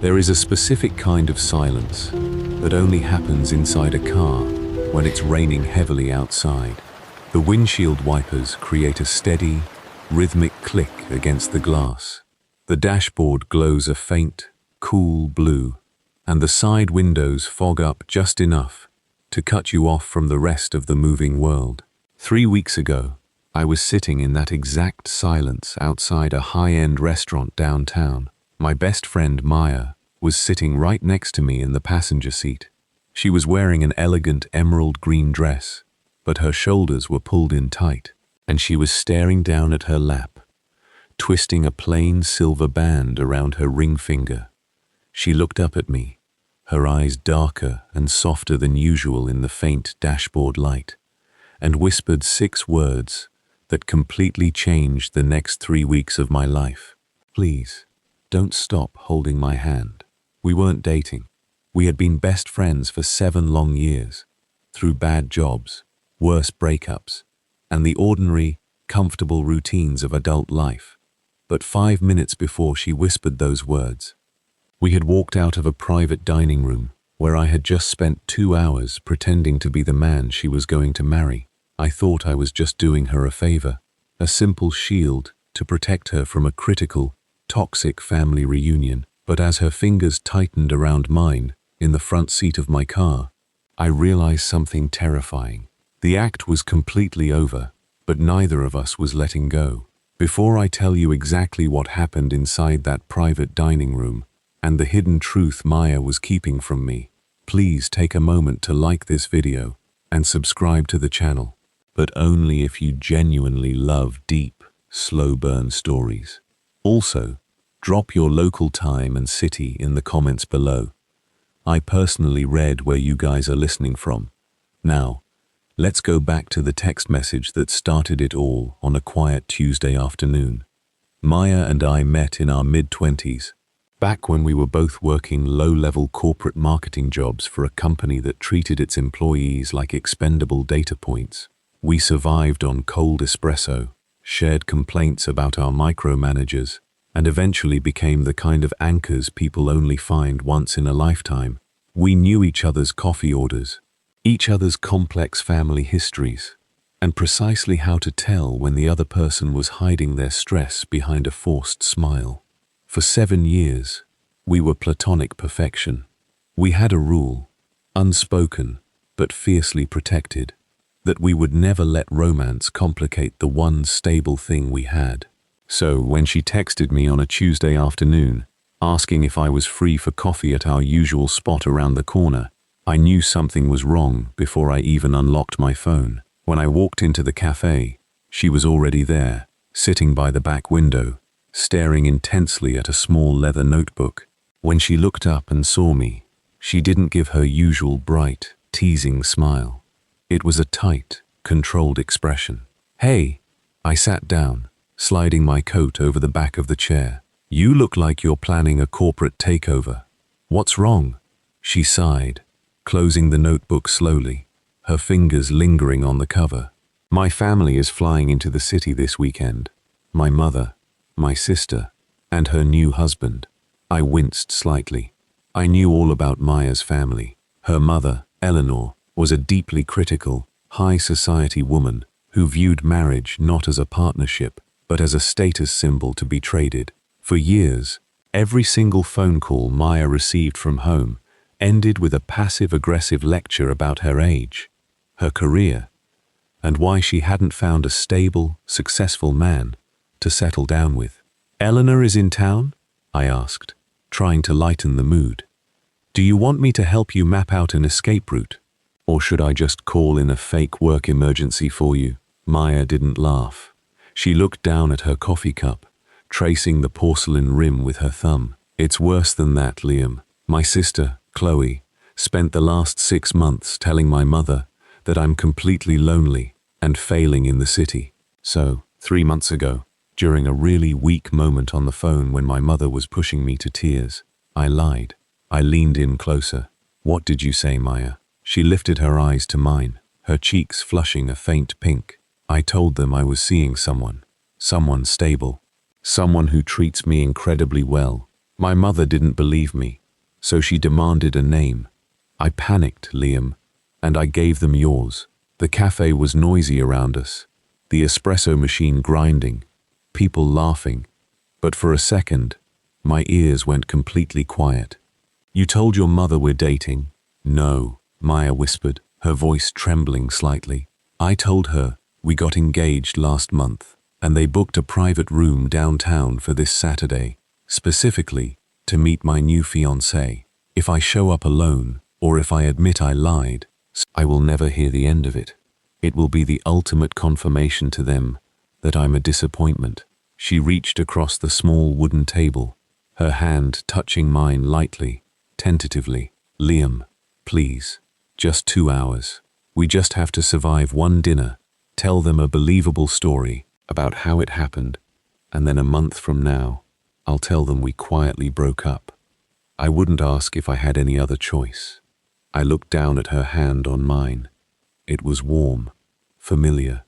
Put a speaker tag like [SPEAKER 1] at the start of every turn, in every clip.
[SPEAKER 1] There is a specific kind of silence that only happens inside a car when it's raining heavily outside. The windshield wipers create a steady, rhythmic click against the glass. The dashboard glows a faint, cool blue, and the side windows fog up just enough to cut you off from the rest of the moving world. 3 weeks ago, I was sitting in that exact silence outside a high-end restaurant downtown. My best friend Maya was sitting right next to me in the passenger seat. She was wearing an elegant emerald green dress, but her shoulders were pulled in tight, and she was staring down at her lap, twisting a plain silver band around her ring finger. She looked up at me, her eyes darker and softer than usual in the faint dashboard light, and whispered 6 words that completely changed the next 3 weeks of my life. Please, don't stop holding my hand. We weren't dating. We had been best friends for 7 long years, through bad jobs, worse breakups, and the ordinary, comfortable routines of adult life. But 5 minutes before she whispered those words, we had walked out of a private dining room where I had just spent 2 hours pretending to be the man she was going to marry. I thought I was just doing her a favor, a simple shield to protect her from a critical, toxic family reunion. But as her fingers tightened around mine in the front seat of my car, I realized something terrifying. The act was completely over, but neither of us was letting go. Before I tell you exactly what happened inside that private dining room and the hidden truth Maya was keeping from me, please take a moment to like this video and subscribe to the channel, but only if you genuinely love deep, slow burn stories. Also, drop your local time and city in the comments below. I personally read where you guys are listening from. Now, let's go back to the text message that started it all on a quiet Tuesday afternoon. Maya and I met in our mid-20s, back when we were both working low-level corporate marketing jobs for a company that treated its employees like expendable data points. We survived on cold espresso, shared complaints about our micromanagers, and eventually became the kind of anchors people only find once in a lifetime. We knew each other's coffee orders, each other's complex family histories, and precisely how to tell when the other person was hiding their stress behind a forced smile. For 7 years, we were platonic perfection. We had a rule, unspoken but fiercely protected, that we would never let romance complicate the one stable thing we had. So when she texted me on a Tuesday afternoon, asking if I was free for coffee at our usual spot around the corner, I knew something was wrong before I even unlocked my phone. When I walked into the cafe, she was already there, sitting by the back window, staring intensely at a small leather notebook. When she looked up and saw me, she didn't give her usual bright, teasing smile. It was a tight, controlled expression. "Hey," I sat down, sliding my coat over the back of the chair. "You look like you're planning a corporate takeover. What's wrong?" She sighed, closing the notebook slowly, her fingers lingering on the cover. "My family is flying into the city this weekend. My mother, my sister, and her new husband." I winced slightly. I knew all about Maya's family. Her mother, Eleanor, was a deeply critical, high society woman who viewed marriage not as a partnership, but as a status symbol to be traded. For years, every single phone call Maya received from home ended with a passive-aggressive lecture about her age, her career, and why she hadn't found a stable, successful man to settle down with. "Eleanor is in town?" I asked, trying to lighten the mood. "Do you want me to help you map out an escape route? Or should I just call in a fake work emergency for you?" Maya didn't laugh. She looked down at her coffee cup, tracing the porcelain rim with her thumb. "It's worse than that, Liam. My sister, Chloe, spent the last 6 months telling my mother that I'm completely lonely and failing in the city. So, 3 months ago, during a really weak moment on the phone when my mother was pushing me to tears, I lied. I leaned in closer. "What did you say, Maya?" She lifted her eyes to mine, her cheeks flushing a faint pink. "I told them I was seeing someone stable, someone who treats me incredibly well, My mother didn't believe me, so she demanded a name. I panicked, Liam, and I gave them yours. The cafe was noisy around us, the espresso machine grinding, people laughing, but for a second, my ears went completely quiet. You told your mother we're dating? No, Maya whispered, her voice trembling slightly. I told her we got engaged last month, and they booked a private room downtown for this Saturday, specifically to meet my new fiancé. If I show up alone, or if I admit I lied, I will never hear the end of it. It will be the ultimate confirmation to them that I'm a disappointment. She reached across the small wooden table, her hand touching mine lightly, tentatively. Liam, please, just 2 hours. We just have to survive one dinner, tell them a believable story about how it happened, and then a month from now, I'll tell them we quietly broke up. I wouldn't ask if I had any other choice. I looked down at her hand on mine. It was warm, familiar,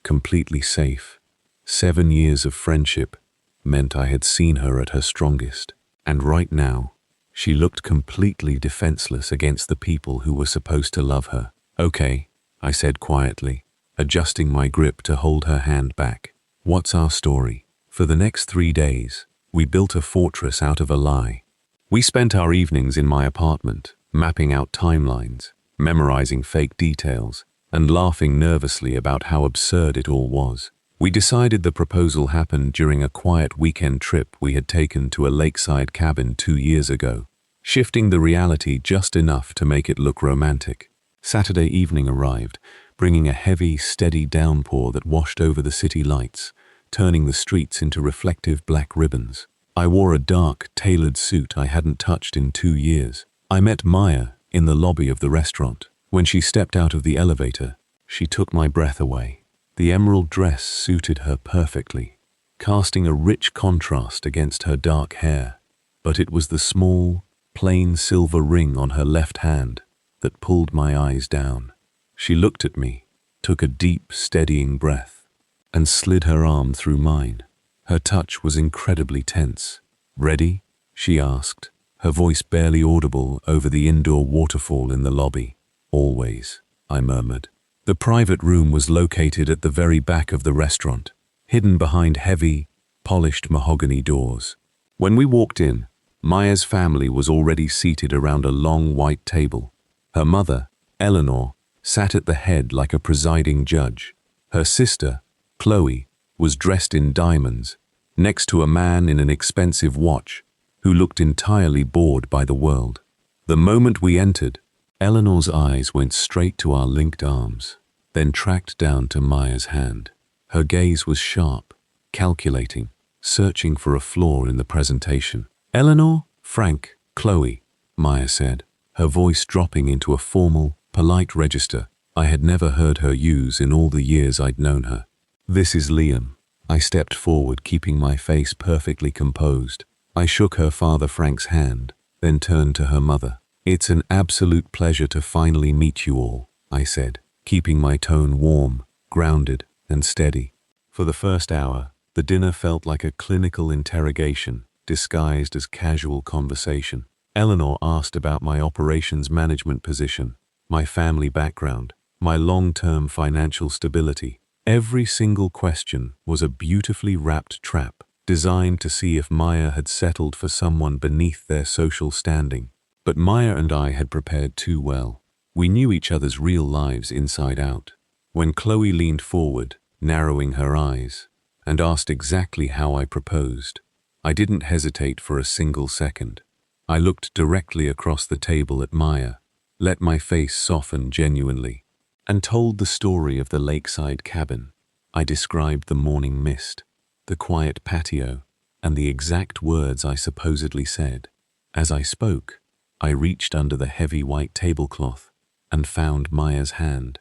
[SPEAKER 1] completely safe. 7 years of friendship meant I had seen her at her strongest, and right now, she looked completely defenseless against the people who were supposed to love her. Okay, I said quietly, adjusting my grip to hold her hand back. What's our story? For the next 3 days, we built a fortress out of a lie. We spent our evenings in my apartment, mapping out timelines, memorizing fake details, and laughing nervously about how absurd it all was. We decided the proposal happened during a quiet weekend trip we had taken to a lakeside cabin 2 years ago, shifting the reality just enough to make it look romantic. Saturday evening arrived, bringing a heavy, steady downpour that washed over the city lights, turning the streets into reflective black ribbons. I wore a dark, tailored suit I hadn't touched in 2 years. I met Maya in the lobby of the restaurant. When she stepped out of the elevator, she took my breath away. The emerald dress suited her perfectly, casting a rich contrast against her dark hair. But it was the small, plain silver ring on her left hand that pulled my eyes down. She looked at me, took a deep, steadying breath, and slid her arm through mine. Her touch was incredibly tense. Ready? She asked, her voice barely audible over the indoor waterfall in the lobby. Always, I murmured. The private room was located at the very back of the restaurant, hidden behind heavy, polished mahogany doors. When we walked in, Maya's family was already seated around a long white table. Her mother, Eleanor, sat at the head like a presiding judge. Her sister, Chloe, was dressed in diamonds, next to a man in an expensive watch who looked entirely bored by the world. The moment we entered, Eleanor's eyes went straight to our linked arms, then tracked down to Maya's hand. Her gaze was sharp, calculating, searching for a flaw in the presentation. Eleanor, Frank, Chloe, Maya said, her voice dropping into a formal, polite register I had never heard her use in all the years I'd known her. This is Liam. I stepped forward, keeping my face perfectly composed. I shook her father Frank's hand, then turned to her mother. It's an absolute pleasure to finally meet you all, I said, keeping my tone warm, grounded, and steady. For the first hour, the dinner felt like a clinical interrogation, disguised as casual conversation. Eleanor asked about my operations management position, my family background, my long-term financial stability. Every single question was a beautifully wrapped trap, designed to see if Maya had settled for someone beneath their social standing. But Maya and I had prepared too well. We knew each other's real lives inside out. When Chloe leaned forward, narrowing her eyes, and asked exactly how I proposed, I didn't hesitate for a single second. I looked directly across the table at Maya, let my face soften genuinely, and told the story of the lakeside cabin. I described the morning mist, the quiet patio, and the exact words I supposedly said. As I spoke, I reached under the heavy white tablecloth and found Maya's hand.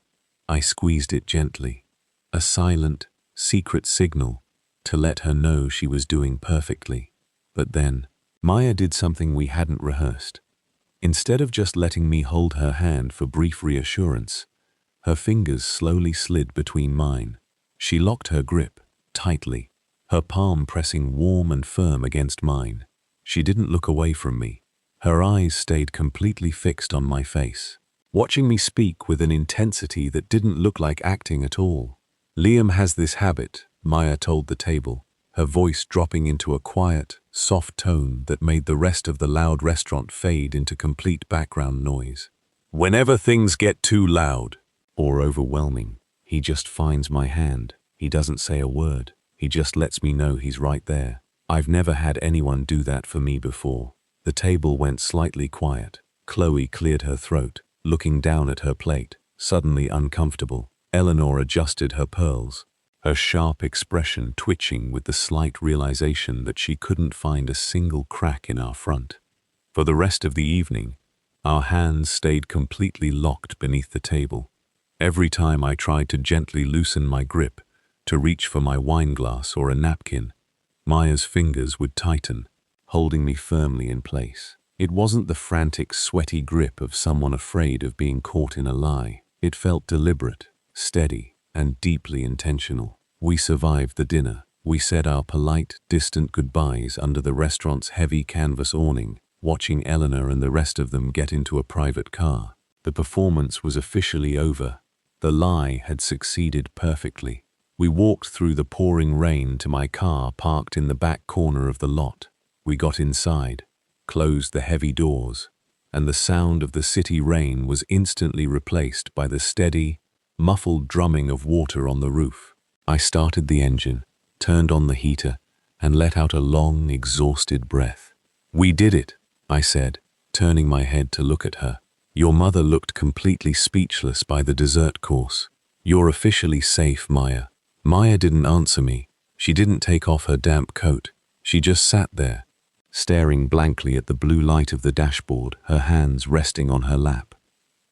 [SPEAKER 1] I squeezed it gently, a silent, secret signal to let her know she was doing perfectly. But then, Maya did something we hadn't rehearsed. Instead of just letting me hold her hand for brief reassurance, her fingers slowly slid between mine. She locked her grip tightly, her palm pressing warm and firm against mine. She didn't look away from me. Her eyes stayed completely fixed on my face, watching me speak with an intensity that didn't look like acting at all. Liam has this habit, Maya told the table, her voice dropping into a quiet, soft tone that made the rest of the loud restaurant fade into complete background noise. Whenever things get too loud or overwhelming, he just finds my hand. He doesn't say a word. He just lets me know he's right there. I've never had anyone do that for me before. The table went slightly quiet. Chloe cleared her throat, looking down at her plate, suddenly uncomfortable. Eleanor adjusted her pearls, her sharp expression twitching with the slight realization that she couldn't find a single crack in our front. For the rest of the evening, our hands stayed completely locked beneath the table. Every time I tried to gently loosen my grip, to reach for my wine glass or a napkin, Maya's fingers would tighten, holding me firmly in place. It wasn't the frantic, sweaty grip of someone afraid of being caught in a lie. It felt deliberate, steady, and deeply intentional. We survived the dinner. We said our polite, distant goodbyes under the restaurant's heavy canvas awning, watching Eleanor and the rest of them get into a private car. The performance was officially over. The lie had succeeded perfectly. We walked through the pouring rain to my car parked in the back corner of the lot. We got inside, closed the heavy doors, and the sound of the city rain was instantly replaced by the steady, muffled drumming of water on the roof. I started the engine, turned on the heater, and let out a long, exhausted breath. "We did it," I said, turning my head to look at her. "Your mother looked completely speechless by the dessert course. You're officially safe, Maya." Maya didn't answer me. She didn't take off her damp coat. She just sat there, staring blankly at the blue light of the dashboard, her hands resting on her lap.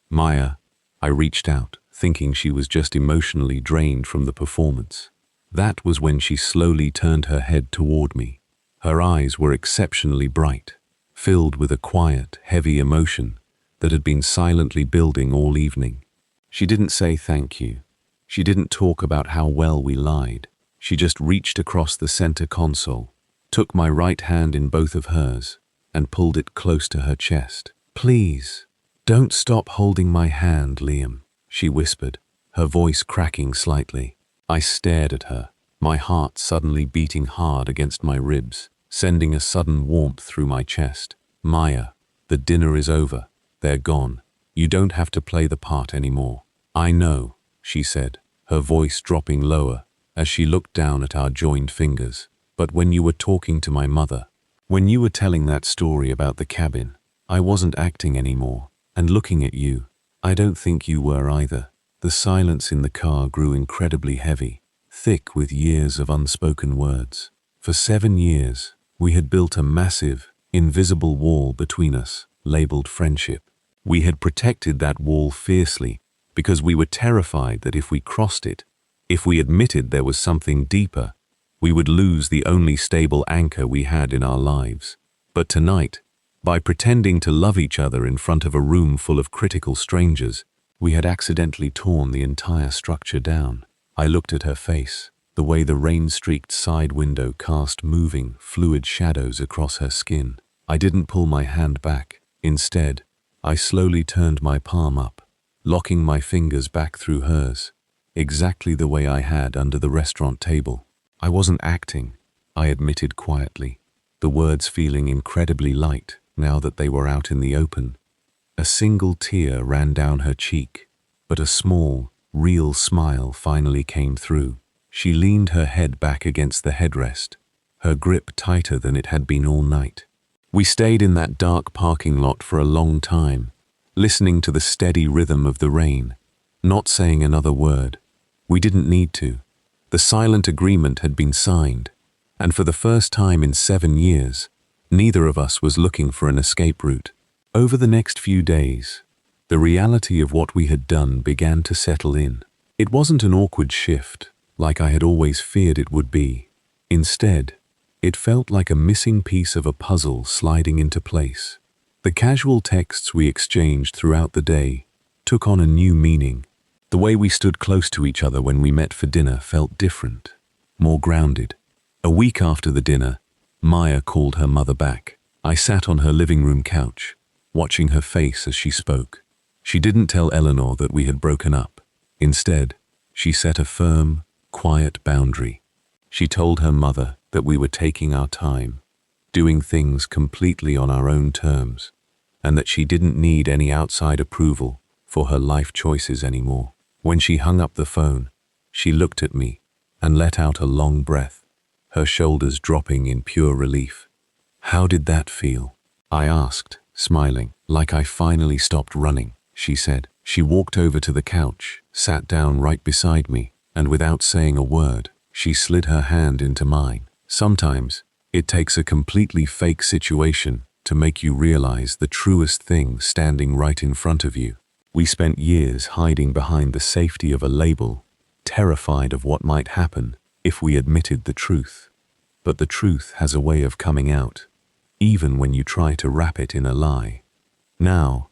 [SPEAKER 1] "Maya," I reached out, thinking she was just emotionally drained from the performance. That was when she slowly turned her head toward me. Her eyes were exceptionally bright, filled with a quiet, heavy emotion that had been silently building all evening. She didn't say thank you. She didn't talk about how well we lied. She just reached across the center console, took my right hand in both of hers, and pulled it close to her chest. "Please, don't stop holding my hand, Liam," she whispered, her voice cracking slightly. I stared at her, my heart suddenly beating hard against my ribs, sending a sudden warmth through my chest. "Maya, the dinner is over. They're gone. You don't have to play the part anymore." "I know," she said, her voice dropping lower as she looked down at our joined fingers. "But when you were talking to my mother, when you were telling that story about the cabin, I wasn't acting anymore. And looking at you, I don't think you were either." The silence in the car grew incredibly heavy, thick with years of unspoken words. For 7 years, we had built a massive, invisible wall between us, labeled friendship. We had protected that wall fiercely because we were terrified that if we crossed it, if we admitted there was something deeper, we would lose the only stable anchor we had in our lives. But tonight, by pretending to love each other in front of a room full of critical strangers, we had accidentally torn the entire structure down. I looked at her face, the way the rain-streaked side window cast moving, fluid shadows across her skin. I didn't pull my hand back. Instead, I slowly turned my palm up, locking my fingers back through hers, exactly the way I had under the restaurant table. I wasn't acting, I admitted quietly, the words feeling incredibly light now that they were out in the open. A single tear ran down her cheek, but a small, real smile finally came through. She leaned her head back against the headrest, her grip tighter than it had been all night. We stayed in that dark parking lot for a long time, listening to the steady rhythm of the rain, not saying another word. We didn't need to. The silent agreement had been signed, and for the first time in 7 years, neither of us was looking for an escape route. Over the next few days, the reality of what we had done began to settle in. It wasn't an awkward shift, like I had always feared it would be. Instead, it felt like a missing piece of a puzzle sliding into place. The casual texts we exchanged throughout the day took on a new meaning. The way we stood close to each other when we met for dinner felt different, more grounded. A week after the dinner, Maya called her mother back. I sat on her living room couch, watching her face as she spoke. She didn't tell Eleanor that we had broken up. Instead, she set a firm, quiet boundary. She told her mother that we were taking our time, doing things completely on our own terms, and that she didn't need any outside approval for her life choices anymore. When she hung up the phone, she looked at me and let out a long breath, her shoulders dropping in pure relief. "How did that feel?" I asked, smiling. "Like I finally stopped running," she said. She walked over to the couch, sat down right beside me, and without saying a word, she slid her hand into mine. Sometimes, it takes a completely fake situation to make you realize the truest thing standing right in front of you. We spent years hiding behind the safety of a label, terrified of what might happen if we admitted the truth. But the truth has a way of coming out, even when you try to wrap it in a lie. Now,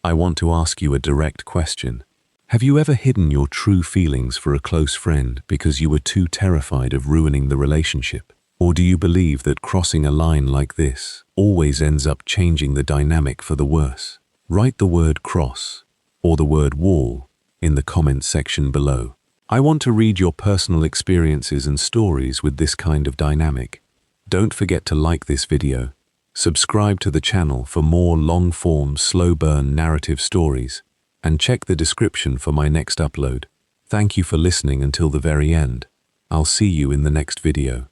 [SPEAKER 1] I want to ask you a direct question. Have you ever hidden your true feelings for a close friend because you were too terrified of ruining the relationship? Or do you believe that crossing a line like this always ends up changing the dynamic for the worse? Write the word cross or the word wall in the comments section below. I want to read your personal experiences and stories with this kind of dynamic. Don't forget to like this video, subscribe to the channel for more long-form, slow-burn narrative stories, and check the description for my next upload. Thank you for listening until the very end. I'll see you in the next video.